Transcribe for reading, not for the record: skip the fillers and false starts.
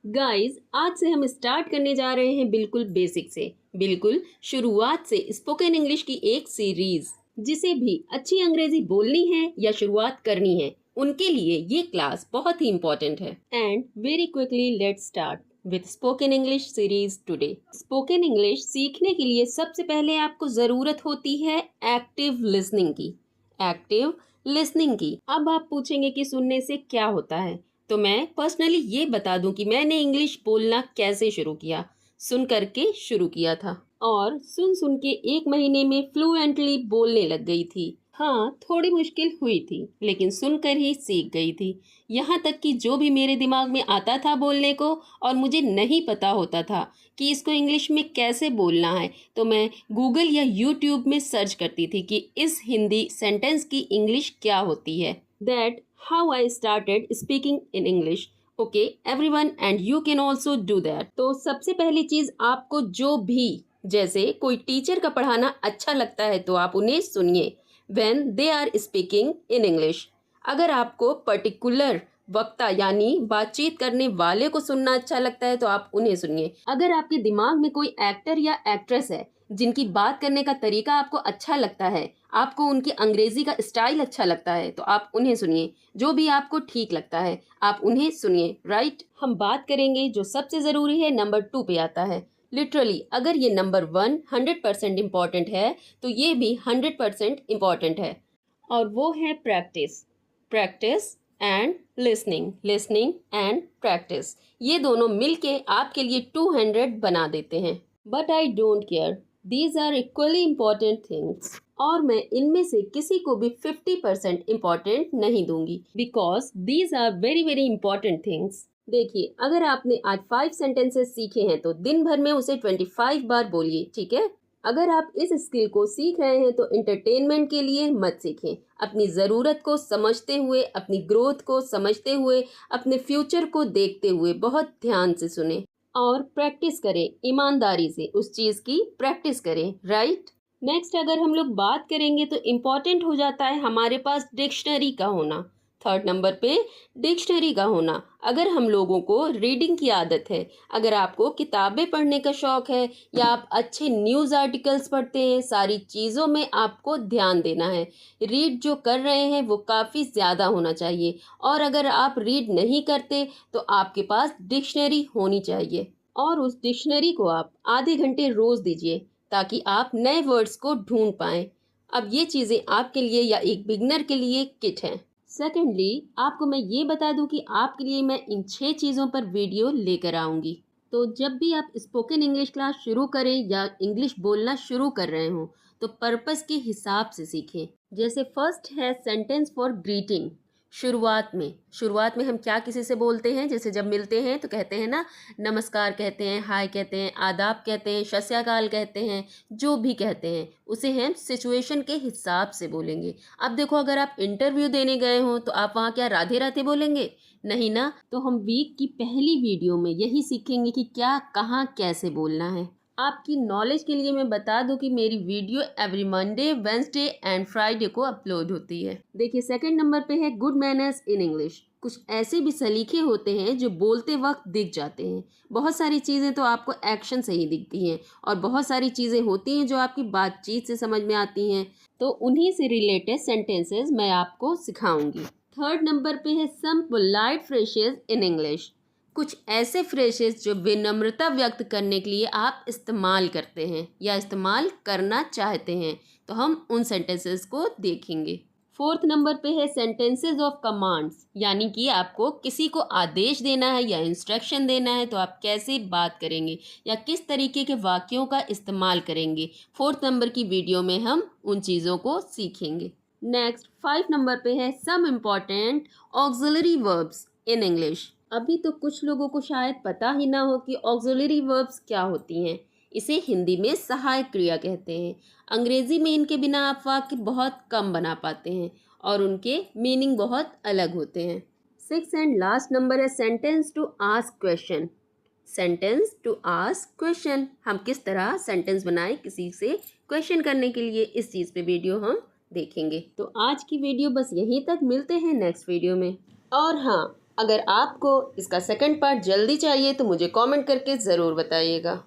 Guys, आज से हम स्टार्ट करने जा रहे हैं बिल्कुल बेसिक से, बिल्कुल शुरुआत से स्पोकन इंग्लिश की एक सीरीज। जिसे भी अच्छी अंग्रेजी बोलनी है या शुरुआत करनी है, उनके लिए ये क्लास बहुत ही इम्पोर्टेंट है। And very quickly let's start with spoken English series today. Spoken English सीखने के लिए सबसे पहले आपको ज़रूरत होती है एक्टिव लिसनिंग की। एक्टिव लिसनिंग की। अब आप पूछेंगे कि सुनने से क्या होता है, तो मैं पर्सनली ये बता दूं कि मैंने इंग्लिश बोलना कैसे शुरू किया। सुन करके शुरू किया था और सुन सुन के 1 महीने में फ्लुएंटली बोलने लग गई थी। हाँ, थोड़ी मुश्किल हुई थी, लेकिन सुनकर ही सीख गई थी। यहाँ तक कि जो भी मेरे दिमाग में आता था बोलने को और मुझे नहीं पता होता था कि इसको इंग्लिश में कैसे बोलना है, तो मैं गूगल या यूट्यूब में सर्च करती थी कि इस हिंदी सेंटेंस की इंग्लिश क्या होती है। That how I started speaking in English. Okay, everyone, and you can also do that. तो सबसे पहली चीज आपको जो भी, जैसे कोई टीचर का पढ़ाना अच्छा लगता है तो आप उन्हें सुनिए when they are speaking in English. अगर आपको पर्टिकुलर वक्ता यानी बातचीत करने वाले को सुनना अच्छा लगता है तो आप उन्हें सुनिए। अगर आपके दिमाग में कोई एक्टर या एक्ट्रेस है जिनकी बात करने का तरीका आपको अच्छा लगता है, आपको उनकी अंग्रेजी का स्टाइल अच्छा लगता है, तो आप उन्हें सुनिए। जो भी आपको ठीक लगता है आप उन्हें सुनिए। राइट, हम बात करेंगे जो सबसे ज़रूरी है, नंबर 2 पे आता है। लिटरली अगर ये नंबर 1 100% इम्पॉर्टेंट है तो ये भी 100% इम्पॉर्टेंट है, और वो है practice. Practice and listening, listening and practice, ये दोनों मिलके आपके लिए 200 बना देते हैं। But I don't care, these are equally important things, और मैं इनमें से किसी को भी 50% इम्पॉर्टेंट नहीं दूंगी, because these are very very important things. देखिए, अगर आपने आज 5 सेंटेंसेस सीखे हैं तो दिन भर में उसे 25 बार बोलिए, ठीक है। अगर आप इस स्किल को सीख रहे हैं तो एंटरटेनमेंट के लिए मत सीखें। अपनी ज़रूरत को समझते हुए, अपनी ग्रोथ को समझते हुए, अपने फ्यूचर को देखते हुए बहुत ध्यान से सुने और प्रैक्टिस करें। ईमानदारी से उस चीज़ की प्रैक्टिस करें। राइट, नेक्स्ट अगर हम लोग बात करेंगे तो इम्पॉर्टेंट हो जाता है हमारे पास डिक्शनरी का होना। 3rd नंबर पे डिक्शनरी का होना। अगर हम लोगों को रीडिंग की आदत है, अगर आपको किताबें पढ़ने का शौक़ है या आप अच्छे न्यूज़ आर्टिकल्स पढ़ते हैं, सारी चीज़ों में आपको ध्यान देना है। रीड जो कर रहे हैं वो काफ़ी ज़्यादा होना चाहिए, और अगर आप रीड नहीं करते तो आपके पास डिक्शनरी होनी चाहिए, और उस डिक्शनरी को आप आधे घंटे रोज़ दीजिए ताकि आप नए वर्ड्स को ढूंढ पाएँ। अब ये चीज़ें आपके लिए या एक बिगनर के लिए किट हैं। सेकेंडली, आपको मैं ये बता दूं कि आपके लिए मैं इन 6 चीज़ों पर वीडियो लेकर आऊँगी। तो जब भी आप स्पोकन इंग्लिश क्लास शुरू करें या इंग्लिश बोलना शुरू कर रहे हों तो पर्पस के हिसाब से सीखें। जैसे फर्स्ट है सेंटेंस फॉर ग्रीटिंग। शुरुआत में हम क्या किसी से बोलते हैं, जैसे जब मिलते हैं तो कहते हैं ना, नमस्कार कहते हैं, हाय कहते हैं, आदाब कहते हैं, सत श्री अकाल कहते हैं। जो भी कहते हैं उसे हम सिचुएशन के हिसाब से बोलेंगे। अब देखो, अगर आप इंटरव्यू देने गए हो तो आप वहाँ क्या राधे राधे बोलेंगे? नहीं ना। तो हम वीक की पहली वीडियो में यही सीखेंगे कि क्या, कहाँ, कैसे बोलना है। आपकी नॉलेज के लिए मैं बता दूं कि मेरी video every Monday, Wednesday and Friday को अपलोड होती है। देखिए, 2nd नंबर पे है गुड मैनर्स इन इंग्लिश। कुछ ऐसे भी सलीके होते हैं जो बोलते वक्त दिख जाते हैं। बहुत सारी चीज़ें तो आपको एक्शन से ही दिखती हैं, और बहुत सारी चीज़ें होती हैं जो आपकी बातचीत से समझ में आती हैं। तो उन्हीं से रिलेटेड सेंटेंसेस मैं आपको सिखाऊंगी। 3rd नंबर पे है सम पोलाइट फ्रेजेस इन इंग्लिश। कुछ ऐसे फ्रेजेस जो विनम्रता व्यक्त करने के लिए आप इस्तेमाल करते हैं या इस्तेमाल करना चाहते हैं, तो हम उन सेंटेंसेस को देखेंगे। 4th नंबर पे है सेंटेंसेस ऑफ कमांड्स, यानी कि आपको किसी को आदेश देना है या इंस्ट्रक्शन देना है तो आप कैसे बात करेंगे या किस तरीके के वाक्यों का इस्तेमाल करेंगे। 4th नंबर की वीडियो में हम उन चीज़ों को सीखेंगे। नेक्स्ट 5 नंबर पे है some important auxiliary verbs in English. अभी तो कुछ लोगों को शायद पता ही ना हो कि ऑक्सिलरी वर्ब्स क्या होती हैं। इसे हिंदी में सहायक क्रिया कहते हैं। अंग्रेजी में इनके बिना आप वाक्य बहुत कम बना पाते हैं और उनके मीनिंग बहुत अलग होते हैं। 6th एंड लास्ट नंबर है sentence to ask question. Sentence to ask question, हम किस तरह सेंटेंस बनाएं किसी से क्वेश्चन करने के लिए, इस चीज़ पे वीडियो हम देखेंगे। तो आज की वीडियो बस यहीं तक, मिलते हैं नेक्स्ट वीडियो में। और हाँ, अगर आपको इसका सेकंड पार्ट जल्दी चाहिए तो मुझे कमेंट करके ज़रूर बताइएगा।